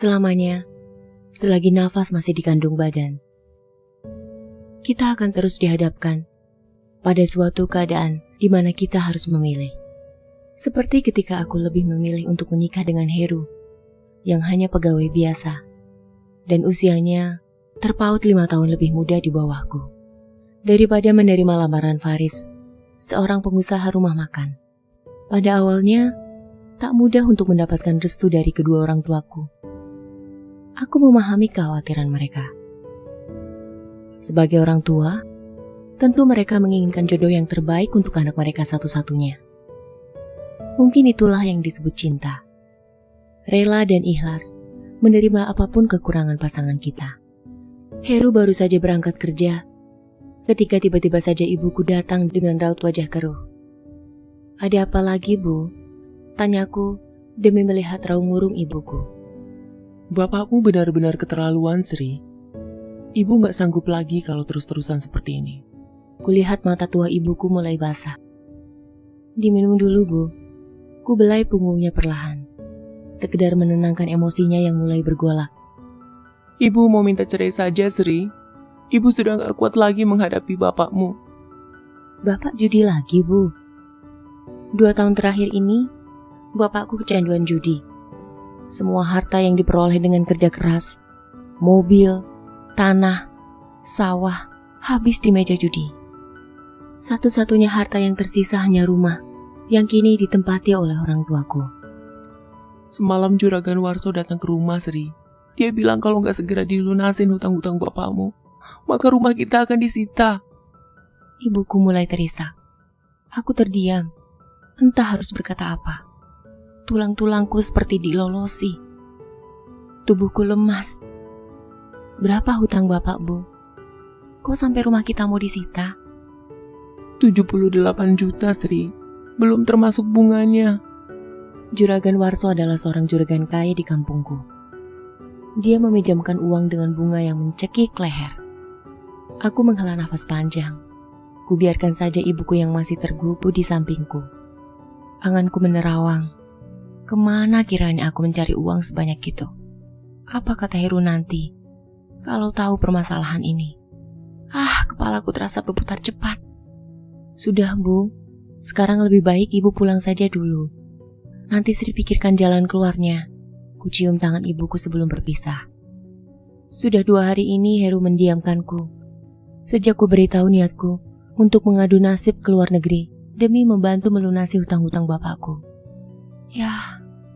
Selamanya, selagi nafas masih dikandung badan, kita akan terus dihadapkan pada suatu keadaan di mana kita harus memilih. Seperti ketika aku lebih memilih untuk menikah dengan Heru, yang hanya pegawai biasa, dan usianya terpaut 5 tahun lebih muda di bawahku, daripada menerima lamaran Faris, seorang pengusaha rumah makan. Pada awalnya, tak mudah untuk mendapatkan restu dari kedua orang tuaku. Aku memahami kekhawatiran mereka. Sebagai orang tua, tentu mereka menginginkan jodoh yang terbaik untuk anak mereka satu-satunya. Mungkin itulah yang disebut cinta. Rela dan ikhlas menerima apapun kekurangan pasangan kita. Heru baru saja berangkat kerja ketika tiba-tiba saja ibuku datang dengan raut wajah keruh. "Ada apa lagi, Bu?" tanyaku demi melihat raung murung ibuku. "Bapakmu benar-benar keterlaluan, Sri. Ibu gak sanggup lagi kalau terus-terusan seperti ini." Kulihat mata tua ibuku mulai basah. "Diminum dulu, Bu." Ku belai punggungnya perlahan, sekedar menenangkan emosinya yang mulai bergolak. "Ibu mau minta cerai saja, Sri. Ibu sudah gak kuat lagi menghadapi bapakmu." "Bapak judi lagi, Bu?" 2 tahun terakhir ini, bapakku kecanduan judi. Semua harta yang diperoleh dengan kerja keras, mobil, tanah, sawah, habis di meja judi. Satu-satunya harta yang tersisa hanya rumah, yang kini ditempati oleh orang tuaku. "Semalam Juragan Warso datang ke rumah, Sri. Dia bilang kalau gak segera dilunasin hutang-hutang bapakmu, maka rumah kita akan disita." Ibuku mulai terisak. Aku terdiam, entah harus berkata apa. Tulang-tulangku seperti dilolosi. Tubuhku lemas. "Berapa hutang Bapak, Bu? Kok sampai rumah kita mau disita?" 78 juta, Sri. Belum termasuk bunganya. Juragan Warso adalah seorang juragan kaya di kampungku. Dia meminjamkan uang dengan bunga yang mencekik leher. Aku menghela nafas panjang. Kubiarkan saja ibuku yang masih tergupu di sampingku. Anganku menerawang. Kemana kiranya aku mencari uang sebanyak itu? Apa kata Heru nanti kalau tahu permasalahan ini? Kepalaku terasa berputar cepat. "Sudah, Bu. Sekarang lebih baik Ibu pulang saja dulu. Nanti Sri pikirkan jalan keluarnya." Kucium tangan ibuku sebelum berpisah. Sudah 2 hari ini Heru mendiamkanku. Sejak ku beritahu niatku untuk mengadu nasib ke luar negeri demi membantu melunasi hutang-hutang bapakku.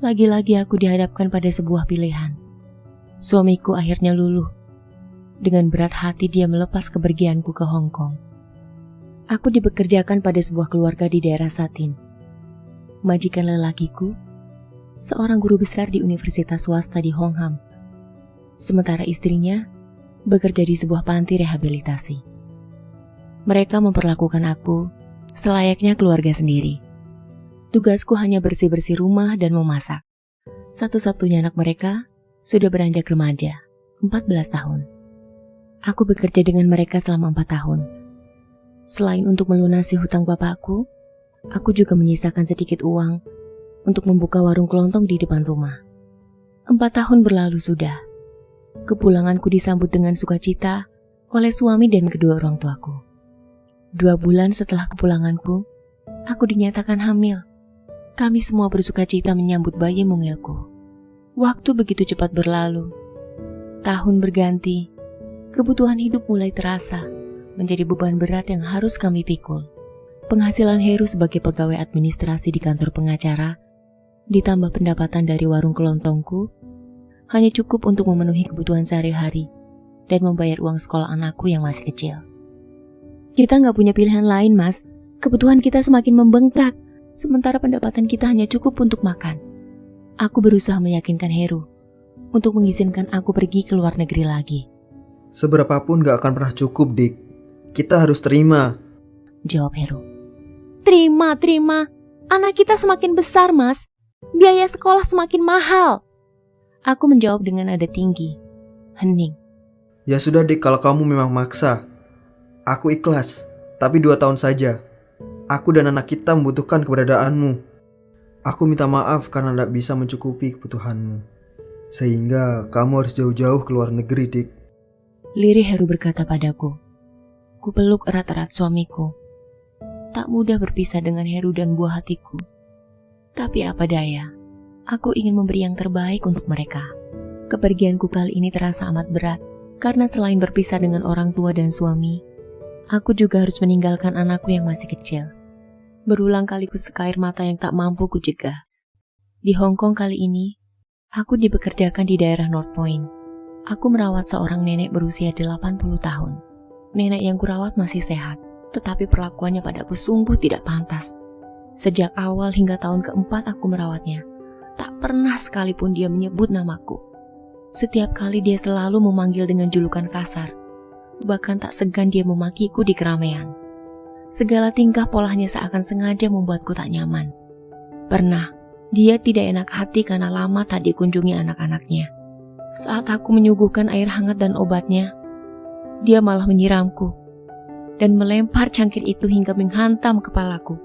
Lagi-lagi aku dihadapkan pada sebuah pilihan. Suamiku akhirnya luluh. Dengan berat hati dia melepas kepergianku ke Hong Kong. Aku dipekerjakan pada sebuah keluarga di daerah Satin. Majikan lelakiku, seorang guru besar di universitas swasta di Hong Kong. Sementara istrinya bekerja di sebuah panti rehabilitasi. Mereka memperlakukan aku selayaknya keluarga sendiri. Tugasku hanya bersih-bersih rumah dan memasak. Satu-satunya anak mereka sudah beranjak remaja, 14 tahun. Aku bekerja dengan mereka selama 4 tahun. Selain untuk melunasi hutang bapakku, aku juga menyisakan sedikit uang untuk membuka warung kelontong di depan rumah. 4 tahun berlalu sudah. Kepulanganku disambut dengan sukacita oleh suami dan kedua orang tuaku. 2 bulan setelah kepulanganku, aku dinyatakan hamil. Kami semua bersukacita menyambut bayi mungilku. Waktu begitu cepat berlalu. Tahun berganti, kebutuhan hidup mulai terasa menjadi beban berat yang harus kami pikul. Penghasilan Heru sebagai pegawai administrasi di kantor pengacara, ditambah pendapatan dari warung kelontongku, hanya cukup untuk memenuhi kebutuhan sehari-hari dan membayar uang sekolah anakku yang masih kecil. Kita nggak punya pilihan lain, Mas. Kebutuhan kita semakin membengkak, sementara pendapatan kita hanya cukup untuk makan. Aku berusaha meyakinkan Heru untuk mengizinkan aku pergi ke luar negeri lagi. "Seberapapun gak akan pernah cukup, Dik. Kita harus terima," jawab Heru. Terima. Anak kita semakin besar, Mas. Biaya sekolah semakin mahal." Aku menjawab dengan nada tinggi, hening. "Ya sudah, Dik, kalau kamu memang maksa. Aku ikhlas, tapi 2 tahun saja. Aku dan anak kita membutuhkan keberadaanmu. Aku minta maaf karena tidak bisa mencukupi kebutuhanmu. Sehingga kamu harus jauh-jauh ke luar negeri, Dik. Lirih Heru berkata padaku. Ku peluk erat-erat suamiku. Tak mudah berpisah dengan Heru dan buah hatiku. Tapi apa daya, aku ingin memberi yang terbaik untuk mereka. Kepergianku kali ini terasa amat berat, karena selain berpisah dengan orang tua dan suami, aku juga harus meninggalkan anakku yang masih kecil. Berulang kali ku sekair mata yang tak mampu ku cegah. Di Hong Kong kali ini, aku dipekerjakan di daerah North Point. Aku merawat seorang nenek berusia 80 tahun. Nenek yang kurawat masih sehat, tetapi perlakuannya padaku sungguh tidak pantas. Sejak awal hingga tahun keempat aku merawatnya, tak pernah sekalipun dia menyebut namaku. Setiap kali dia selalu memanggil dengan julukan kasar. Bahkan tak segan dia memakiku di keramaian. Segala tingkah polanya seakan sengaja membuatku tak nyaman. Pernah, dia tidak enak hati karena lama tak dikunjungi anak-anaknya. Saat aku menyuguhkan air hangat dan obatnya, dia malah menyiramku dan melempar cangkir itu hingga menghantam kepalaku.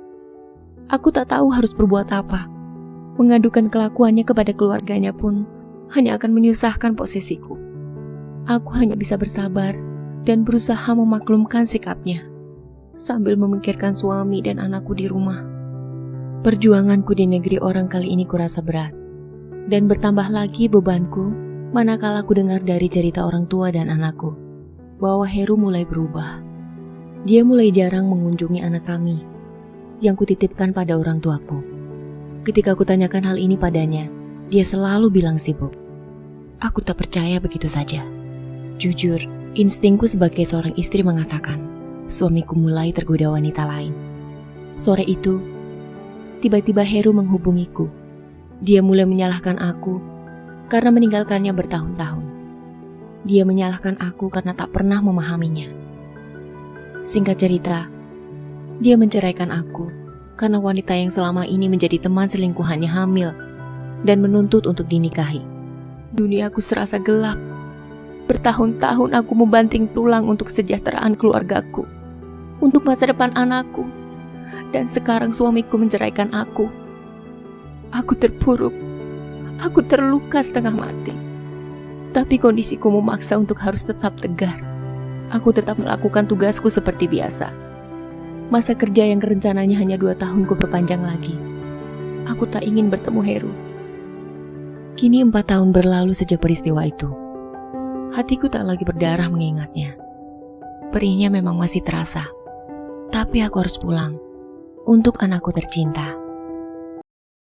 Aku tak tahu harus berbuat apa. Mengadukan kelakuannya kepada keluarganya pun hanya akan menyusahkan posisiku. Aku hanya bisa bersabar dan berusaha memaklumkan sikapnya, sambil memikirkan suami dan anakku di rumah. Perjuanganku di negeri orang kali ini kurasa berat, dan bertambah lagi bebanku manakala ku dengar dari cerita orang tua dan anakku, bahwa Heru mulai berubah. Dia mulai jarang mengunjungi anak kami, yang kutitipkan pada orang tuaku. Ketika kutanyakan hal ini padanya, dia selalu bilang sibuk. Aku tak percaya begitu saja. Jujur, instingku sebagai seorang istri mengatakan, suamiku mulai tergoda wanita lain. Sore itu, tiba-tiba Heru menghubungiku. Dia mulai menyalahkan aku karena meninggalkannya bertahun-tahun. Dia menyalahkan aku karena tak pernah memahaminya. Singkat cerita, dia menceraikan aku karena wanita yang selama ini menjadi teman selingkuhannya hamil dan menuntut untuk dinikahi. Duniaku serasa gelap. Bertahun-tahun aku membanting tulang untuk kesejahteraan keluargaku, untuk masa depan anakku, dan sekarang suamiku menceraikan aku. Aku terpuruk, aku terluka setengah mati. Tapi kondisiku memaksa untuk harus tetap tegar. Aku tetap melakukan tugasku seperti biasa. Masa kerja yang rencananya hanya 2 tahun ku perpanjang lagi. Aku tak ingin bertemu Heru. Kini 4 tahun berlalu sejak peristiwa itu. Hatiku tak lagi berdarah mengingatnya. Perihnya memang masih terasa. Tapi aku harus pulang untuk anakku tercinta.